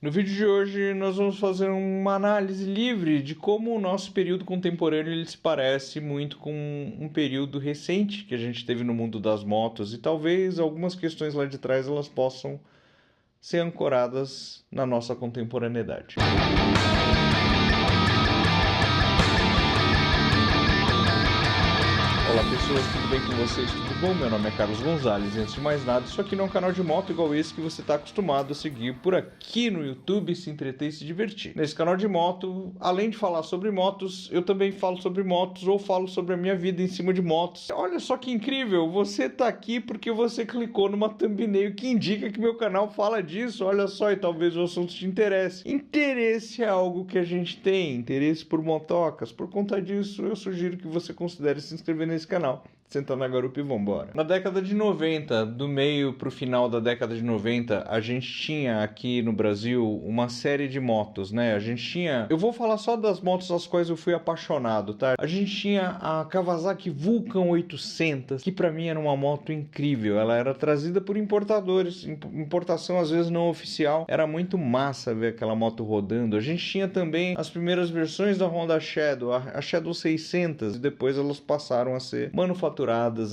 No vídeo de hoje nós vamos fazer uma análise livre de como o nosso período contemporâneo ele se parece muito com um período recente que a gente teve no mundo das motos e talvez algumas questões lá de trás elas possam ser ancoradas na nossa contemporaneidade. Olá pessoas, tudo bem com vocês? Tudo bom? Meu nome é Carlos Gonzalez e antes de mais nada, isso aqui não é um canal de moto igual esse que você está acostumado a seguir por aqui no YouTube, se entreter e se divertir. Nesse canal de moto, além de falar sobre motos, eu também falo sobre motos ou falo sobre a minha vida em cima de motos. Olha só que incrível, você está aqui porque você clicou numa thumbnail que indica que meu canal fala disso, olha só, e talvez o assunto te interesse. Interesse é algo que a gente tem, interesse por motocas, por conta disso eu sugiro que você considere se inscrever nesse canal. Senta na garupa e vambora. Na década de 90, do meio pro final da década de 90, a gente tinha aqui no Brasil uma série de motos, né? A gente tinha... Eu vou falar só das motos às quais eu fui apaixonado, tá? A gente tinha a Kawasaki Vulcan 800, que pra mim era uma moto incrível. Ela era trazida por importadores, importação às vezes não oficial. Era muito massa ver aquela moto rodando. A gente tinha também as primeiras versões da Honda Shadow, a Shadow 600, e depois elas passaram a ser manufaturadas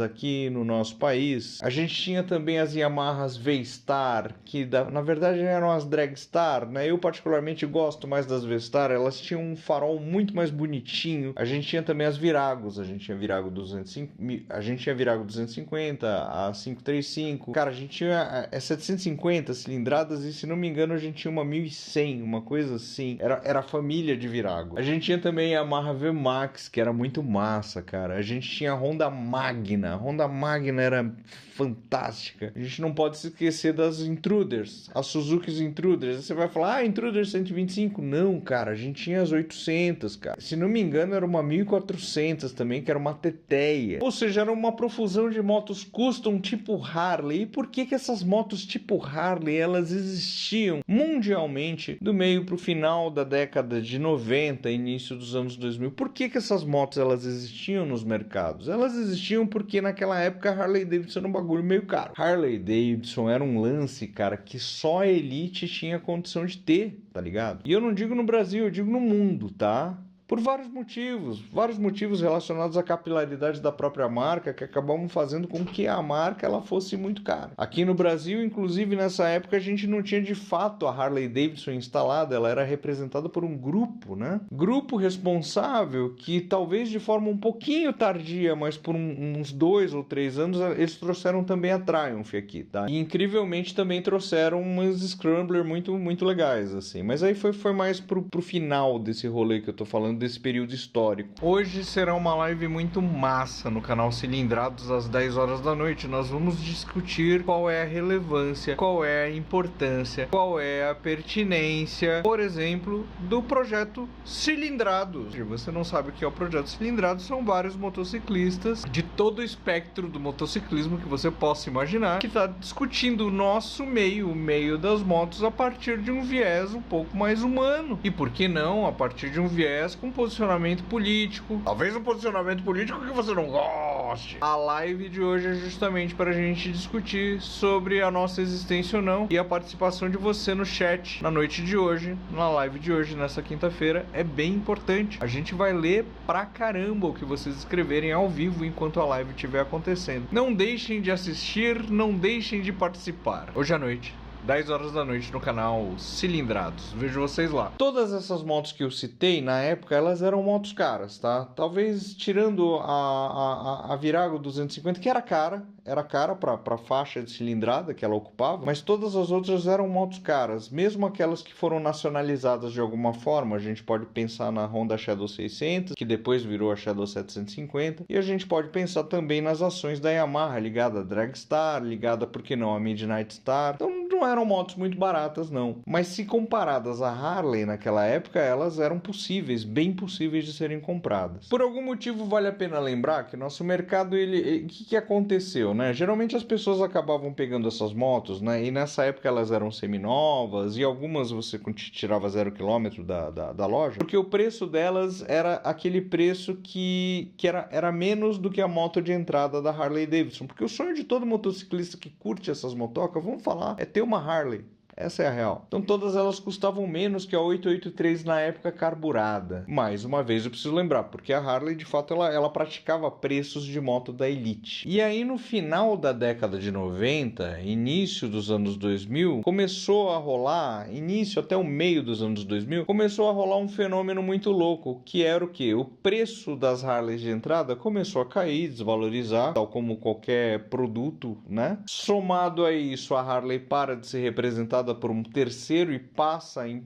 aqui no nosso país. A gente tinha também as Yamahas V-Star, que na verdade eram as Dragstar, né? Eu particularmente gosto mais das V-Star, elas tinham um farol muito mais bonitinho. A gente tinha também as Viragos, a gente tinha Virago 205, a gente tinha Virago 250, a 535. Cara, a gente tinha 750 cilindradas e se não me engano a gente tinha uma 1100, uma coisa assim. Era a família de Virago. A gente tinha também a Yamaha V-Max, que era muito massa, cara. A gente tinha a Honda Magna. A Honda Magna era fantástica. A gente não pode se esquecer das Intruders, as Suzuki's Intruders. Você vai falar, Intruder 125? Não, cara, a gente tinha as 800, cara. Se não me engano, era uma 1400 também, que era uma teteia. Ou seja, era uma profusão de motos custom tipo Harley. E por que essas motos tipo Harley, elas existiam mundialmente do meio pro final da década de 90, início dos anos 2000? Por que essas motos, elas existiam nos mercados? Elas existiam porque naquela época a Harley Davidson era um bagulho meio caro. Harley Davidson era um lance, cara, que só a elite tinha condição de ter, tá ligado? E eu não digo no Brasil, eu digo no mundo, tá? Por vários motivos relacionados à capilaridade da própria marca que acabavam fazendo com que a marca ela fosse muito cara. Aqui no Brasil, inclusive nessa época, a gente não tinha de fato a Harley Davidson instalada, ela era representada por um grupo, né? Grupo responsável que talvez de forma um pouquinho tardia, mas por uns 2 ou 3 anos, eles trouxeram também a Triumph aqui, tá? E incrivelmente também trouxeram umas Scrambler muito legais, assim. Mas aí foi mais pro final desse rolê que eu tô falando, desse período histórico. Hoje será uma live muito massa no canal Cilindrados às 10 horas da noite. Nós vamos discutir qual é a relevância, qual é a importância, qual é a pertinência, por exemplo, do projeto Cilindrados. Se você não sabe o que é o projeto Cilindrados, são vários motociclistas de todo o espectro do motociclismo que você possa imaginar, que está discutindo o nosso meio, o meio das motos, a partir de um viés um pouco mais humano. E por que não, a partir de um viés com posicionamento político, talvez um posicionamento político que você não goste. A live de hoje é justamente para a gente discutir sobre a nossa existência ou não, e a participação de você no chat na noite de hoje, na live de hoje, nessa quinta-feira, é bem importante. A gente vai ler pra caramba o que vocês escreverem ao vivo enquanto a live estiver acontecendo. Não deixem de assistir, não deixem de participar. Hoje à noite, 10 horas da noite no canal Cilindrados. Vejo vocês lá. Todas essas motos que eu citei, na época, elas eram motos caras, tá? Talvez tirando a Virago 250, que era cara pra faixa de cilindrada que ela ocupava, mas todas as outras eram motos caras. Mesmo aquelas que foram nacionalizadas de alguma forma, a gente pode pensar na Honda Shadow 600, que depois virou a Shadow 750, e a gente pode pensar também nas ações da Yamaha, ligada a Dragstar, ligada, por que não, a Midnight Star. Então, não eram motos muito baratas, não. Mas se comparadas à Harley naquela época, elas eram possíveis, bem possíveis de serem compradas. Por algum motivo, vale a pena lembrar que nosso mercado, o que aconteceu, né? Geralmente as pessoas acabavam pegando essas motos, né? E nessa época elas eram seminovas, e algumas você tirava 0 km da loja, porque o preço delas era aquele preço que era menos do que a moto de entrada da Harley Davidson. Porque o sonho de todo motociclista que curte essas motocas, vamos falar, é ter uma Harley. Essa é a real. Então todas elas custavam menos que a 883 na época carburada. Mais uma vez eu preciso lembrar, porque a Harley de fato ela praticava preços de moto da elite. E aí no final da década de 90, início dos anos 2000, começou a rolar, início até o meio dos anos 2000, começou a rolar um fenômeno muito louco, que era o quê? O preço das Harleys de entrada começou a cair, desvalorizar, tal como qualquer produto, né? Somado a isso, a Harley para de ser representada por um terceiro e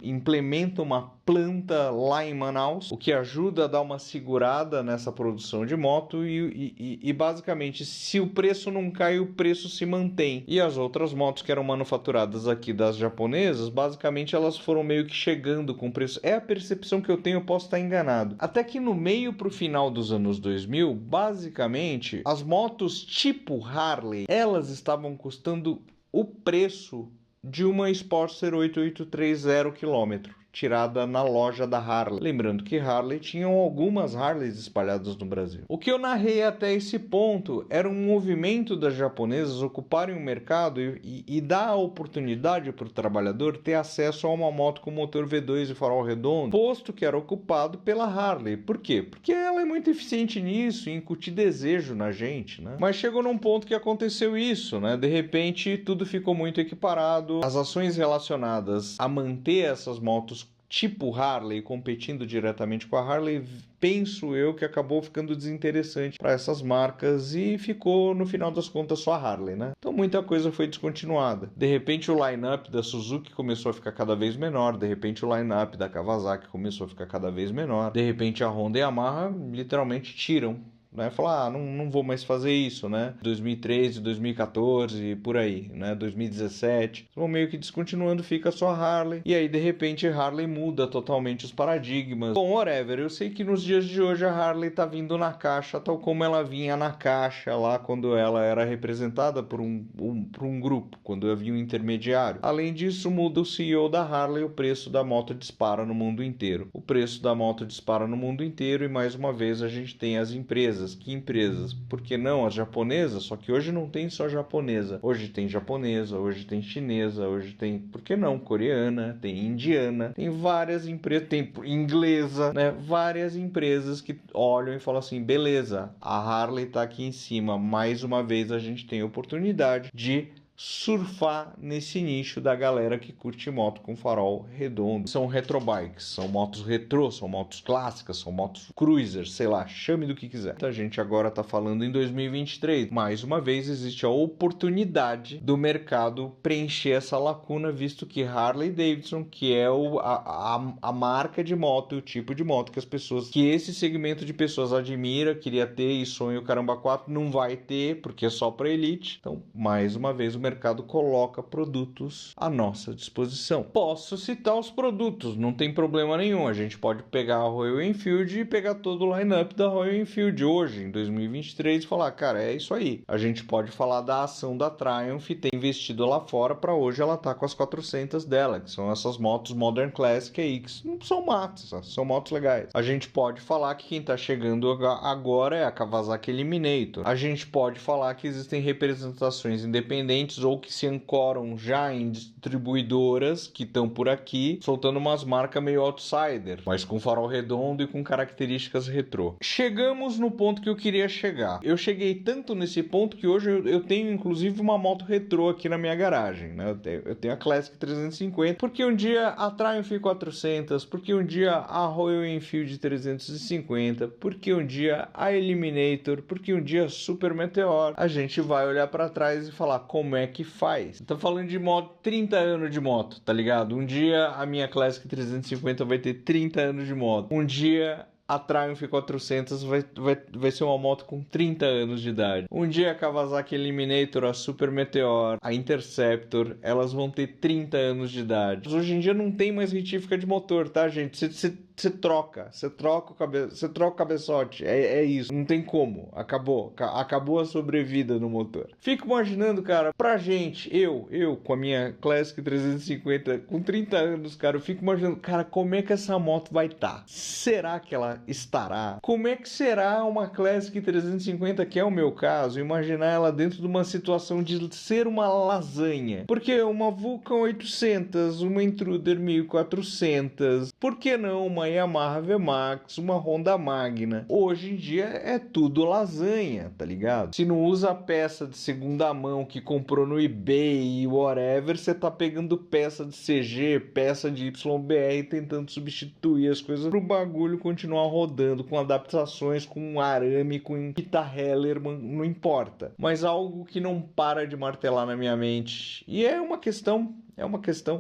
implementa uma planta lá em Manaus, o que ajuda a dar uma segurada nessa produção de moto e basicamente, se o preço não cai, o preço se mantém. E as outras motos que eram manufaturadas aqui das japonesas, basicamente elas foram meio que chegando com preço. É a percepção que eu tenho, eu posso estar enganado. Até que no meio pro final dos anos 2000, basicamente, as motos tipo Harley, elas estavam custando o preço de uma Sportster 8830 km, tirada na loja da Harley. Lembrando que Harley tinham algumas Harleys espalhadas no Brasil. O que eu narrei até esse ponto era um movimento das japonesas ocuparem o mercado e dar a oportunidade para o trabalhador ter acesso a uma moto com motor V2 e farol redondo, posto que era ocupado pela Harley. Por quê? Porque ela é muito eficiente nisso, em incutir desejo na gente, né? Mas chegou num ponto que aconteceu isso, né? De repente, tudo ficou muito equiparado. As ações relacionadas a manter essas motos tipo Harley competindo diretamente com a Harley, penso eu que acabou ficando desinteressante para essas marcas e ficou no final das contas só a Harley, né? Então muita coisa foi descontinuada. De repente o line-up da Suzuki começou a ficar cada vez menor, de repente o line-up da Kawasaki começou a ficar cada vez menor, de repente a Honda e a Yamaha literalmente tiram, né? Falar, não vou mais fazer isso, né? 2013, 2014, por aí, né? 2017. Vão meio que descontinuando, fica só a Harley. E aí, de repente, a Harley muda totalmente os paradigmas. Bom, whatever. Eu sei que nos dias de hoje a Harley tá vindo na caixa, tal como ela vinha na caixa lá quando ela era representada por um grupo, quando havia um intermediário. Além disso, muda o CEO da Harley, o preço da moto dispara no mundo inteiro. O preço da moto dispara no mundo inteiro e, mais uma vez, a gente tem as empresas. Que empresas? Por que não as japonesas? Só que hoje não tem só japonesa. Hoje tem japonesa, hoje tem chinesa, hoje tem, por que não, coreana, tem indiana, tem várias empresas, tem inglesa, né? Várias empresas que olham e falam assim, beleza, a Harley tá aqui em cima. Mais uma vez a gente tem a oportunidade de surfar nesse nicho da galera que curte moto com farol redondo. São retrobikes, são motos retrô, são motos clássicas, são motos cruisers, sei lá, chame do que quiser. A gente agora tá falando em 2023. Mais uma vez existe a oportunidade do mercado preencher essa lacuna, visto que Harley Davidson, que é a marca de moto e o tipo de moto que as pessoas, que esse segmento de pessoas admira, queria ter e sonha o caramba 4, não vai ter, porque é só para elite. Então, mais uma vez, o mercado coloca produtos à nossa disposição. Posso citar os produtos, não tem problema nenhum. A gente pode pegar a Royal Enfield e pegar todo o line-up da Royal Enfield hoje, em 2023, e falar, cara, é isso aí. A gente pode falar da ação da Triumph ter investido lá fora para hoje ela tá com as 400 dela, que são essas motos Modern Classic X. Não são matas, são motos legais. A gente pode falar que quem tá chegando agora é a Kawasaki Eliminator. A gente pode falar que existem representações independentes ou que se ancoram já em distribuidoras que estão por aqui, soltando umas marcas meio outsider, mas com farol redondo e com características retrô. Chegamos no ponto que eu queria chegar. Eu cheguei tanto nesse ponto que hoje eu tenho inclusive uma moto retrô aqui na minha garagem, né? Eu tenho a Classic 350, porque um dia a Triumph 400, porque um dia a Royal Enfield 350, porque um dia a Eliminator, porque um dia a Super Meteor. A gente vai olhar para trás e falar como é que faz. Tô falando de moto, 30 anos de moto, tá ligado? Um dia a minha Classic 350 vai ter 30 anos de moto. Um dia a Triumph 400 vai ser uma moto com 30 anos de idade. Um dia a Kawasaki Eliminator, a Super Meteor, a Interceptor, elas vão ter 30 anos de idade. Hoje em dia não tem mais retífica de motor, tá, gente? você troca o cabeçote, é isso, não tem como, acabou a sobrevida no motor. Fico imaginando, cara, pra gente, eu com a minha Classic 350, com 30 anos, cara, eu fico imaginando, cara, como é que essa moto vai estar? Será que ela estará? Como é que será uma Classic 350, que é o meu caso, imaginar ela dentro de uma situação de ser uma lasanha? Porque uma Vulcan 800, uma Intruder 1400, por que não uma Yamaha VMAX, uma Honda Magna? Hoje em dia é tudo lasanha, tá ligado? Se não usa peça de segunda mão que comprou no eBay e whatever, você tá pegando peça de CG, peça de YBR, tentando substituir as coisas pro bagulho continuar rodando com adaptações, com arame, com fita Hellerman, não importa. Mas algo que não para de martelar na minha mente. E é uma questão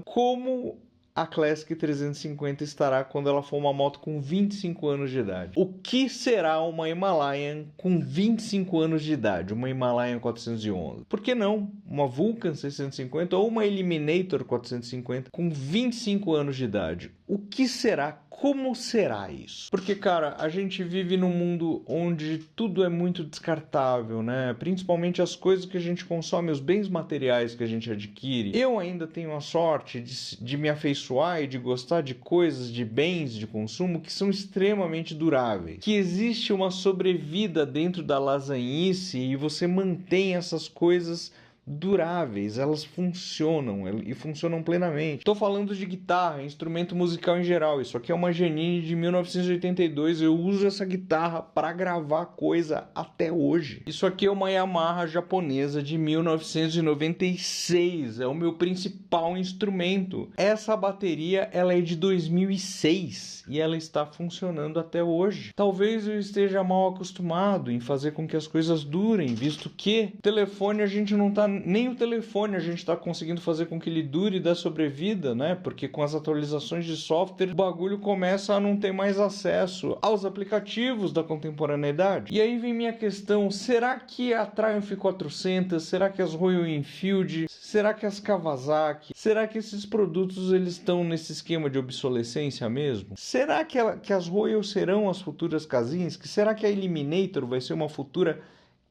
como a Classic 350 estará quando ela for uma moto com 25 anos de idade. O que será uma Himalayan com 25 anos de idade? Uma Himalayan 411. Por que não uma Vulcan 650 ou uma Eliminator 450 com 25 anos de idade? O que será? Como será isso? Porque, cara, a gente vive num mundo onde tudo é muito descartável, né? Principalmente as coisas que a gente consome, os bens materiais que a gente adquire. Eu ainda tenho a sorte de me afeiçoar e de gostar de coisas, de bens de consumo que são extremamente duráveis. Que existe uma sobrevida dentro da lasanhice e você mantém essas coisas duráveis, elas funcionam e funcionam plenamente. Estou falando de guitarra, instrumento musical em geral. Isso aqui é uma Janine de 1982. Eu uso essa guitarra para gravar coisa até hoje. Isso aqui é uma Yamaha japonesa de 1996. É o meu principal instrumento. Essa bateria ela é de 2006 e ela está funcionando até hoje. Talvez eu esteja mal acostumado em fazer com que as coisas durem, visto que telefone a gente não está nem o telefone a gente está conseguindo fazer com que ele dure e dê sobrevida, né? Porque com as atualizações de software, o bagulho começa a não ter mais acesso aos aplicativos da contemporaneidade. E aí vem minha questão, será que a Triumph 400, será que as Royal Enfield, será que as Kawasaki, será que esses produtos eles estão nesse esquema de obsolescência mesmo? Será que as Royal serão as futuras Kazinski? Será que a Eliminator vai ser uma futura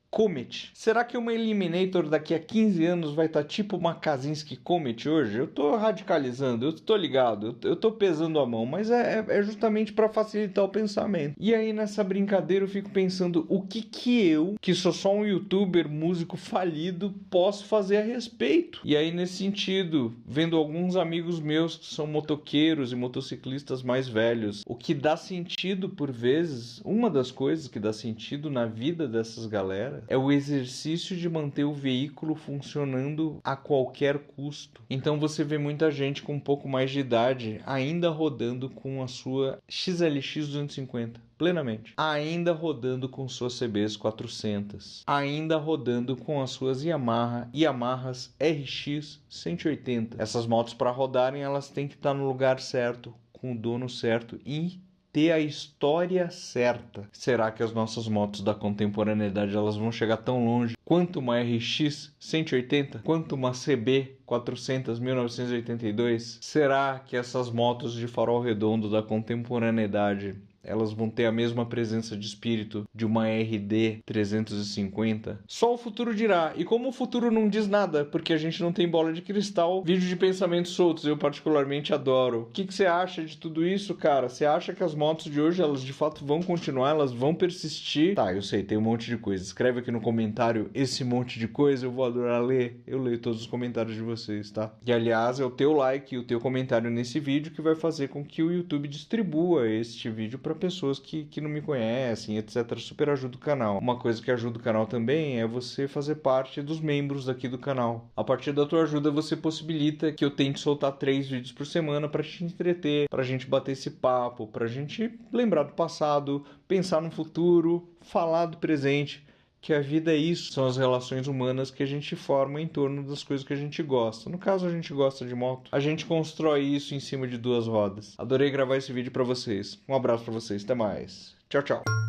Comet? Será que uma Eliminator daqui a 15 anos vai estar tipo uma Kazinski Comet hoje? Eu tô radicalizando, eu tô ligado, eu tô pesando a mão, mas é justamente para facilitar o pensamento. E aí nessa brincadeira eu fico pensando o que eu, que sou só um youtuber, músico falido, posso fazer a respeito? E aí nesse sentido, vendo alguns amigos meus que são motoqueiros e motociclistas mais velhos, o que dá sentido por vezes, uma das coisas que dá sentido na vida dessas galera é o exercício de manter o veículo funcionando a qualquer custo. Então você vê muita gente com um pouco mais de idade ainda rodando com a sua XLX 250 plenamente, ainda rodando com suas CBs 400, ainda rodando com as suas Yamahas RX 180. Essas motos para rodarem elas têm que estar no lugar certo, com o dono certo e ter a história certa. Será que as nossas motos da contemporaneidade elas vão chegar tão longe quanto uma RX 180? Quanto uma CB 400 1982? Será que essas motos de farol redondo da contemporaneidade elas vão ter a mesma presença de espírito de uma RD 350? Só o futuro dirá. E como o futuro não diz nada, porque a gente não tem bola de cristal, vídeo de pensamentos soltos eu particularmente adoro. O que você acha de tudo isso, cara? Você acha que as motos de hoje, elas de fato vão continuar? Elas vão persistir? Tá, eu sei, tem um monte de coisa. Escreve aqui no comentário esse monte de coisa, eu vou adorar ler. Eu leio todos os comentários de vocês, tá? E aliás, é o teu like e o teu comentário nesse vídeo que vai fazer com que o YouTube distribua este vídeo para pessoas que não me conhecem, etc. Super ajuda o canal. Uma coisa que ajuda o canal também é você fazer parte dos membros aqui do canal. A partir da tua ajuda você possibilita que eu tente soltar 3 vídeos por semana pra te entreter, pra gente bater esse papo, pra gente lembrar do passado, pensar no futuro, falar do presente. Que a vida é isso, são as relações humanas que a gente forma em torno das coisas que a gente gosta. No caso, a gente gosta de moto. A gente constrói isso em cima de 2 rodas. Adorei gravar esse vídeo pra vocês. Um abraço pra vocês, até mais. Tchau, tchau.